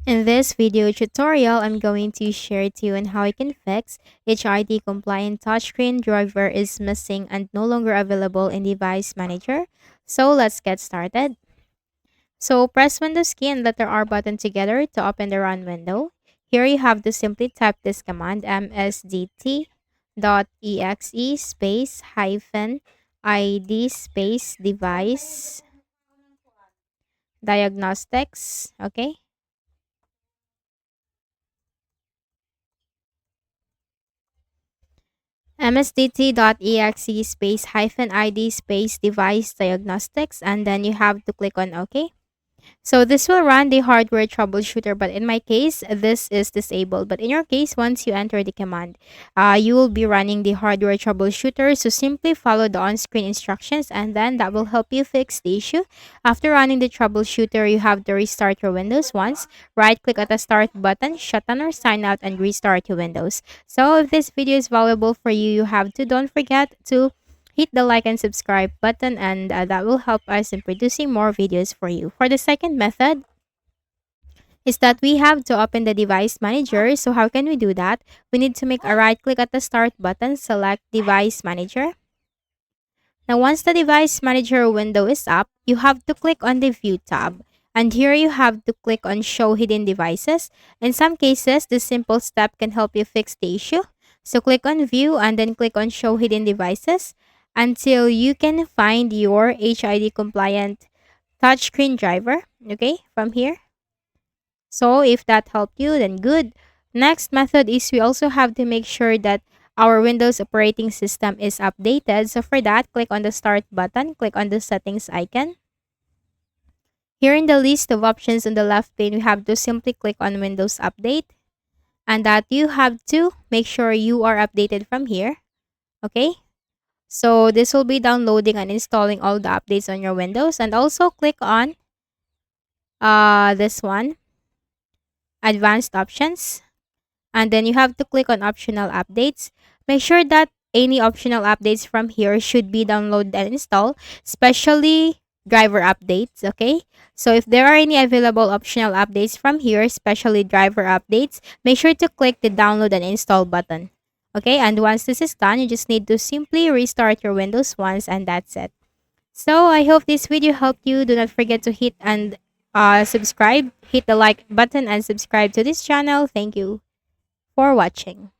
In this video tutorial, I'm going to share to you on how you can fix HID compliant touchscreen driver is missing and no longer available in Device Manager. So let's get started. So press Windows key and letter R button together to open the run window. Here you have to simply type this command msdt.exe space hyphen id space device diagnostics. Okay. msdt.exe space hyphen id space device diagnostics, and then you have to click on OK. So this will run the hardware troubleshooter, but in my case, this is disabled. But in your case, once you enter the command, you will be running the hardware troubleshooter. So simply follow the on-screen instructions, and then that will help you fix the issue. After running the troubleshooter, you have to restart your Windows once. Right-click at the start button, shut down or sign out, and restart your Windows. So if this video is valuable for you, don't forget to hit the like and subscribe button, and that will help us in producing more videos for you. For the second method is that we have to open the device manager. So how can we do that? We need to make a right click at the start button, select device manager. Now once the device manager window is up, you have to click on the view tab. And here you have to click on show hidden devices. In some cases, this simple step can help you fix the issue. So click on view and then click on show hidden devices until you can find your HID compliant touchscreen driver. Okay, from here. So if that helped you, then good. Next method is we also have to make sure that our Windows operating system is updated. So for that, click on the start button, click on the settings icon. Here in the list of options on the left pane, we have to simply click on Windows Update, and that you have to make sure you are updated from here. Okay. So this will be downloading and installing all the updates on your Windows, and also click on this one, advanced options, and then you have to click on optional updates. Make sure that any optional updates from here should be downloaded and installed, especially driver updates. Okay, so if there are any available optional updates from here, especially driver updates, make sure to click the download and install button. Okay, and once this is done, you just need to simply restart your Windows once, and that's it. So I hope this video helped you. Do not forget to hit and subscribe, hit the like button and subscribe to this channel. Thank you for watching.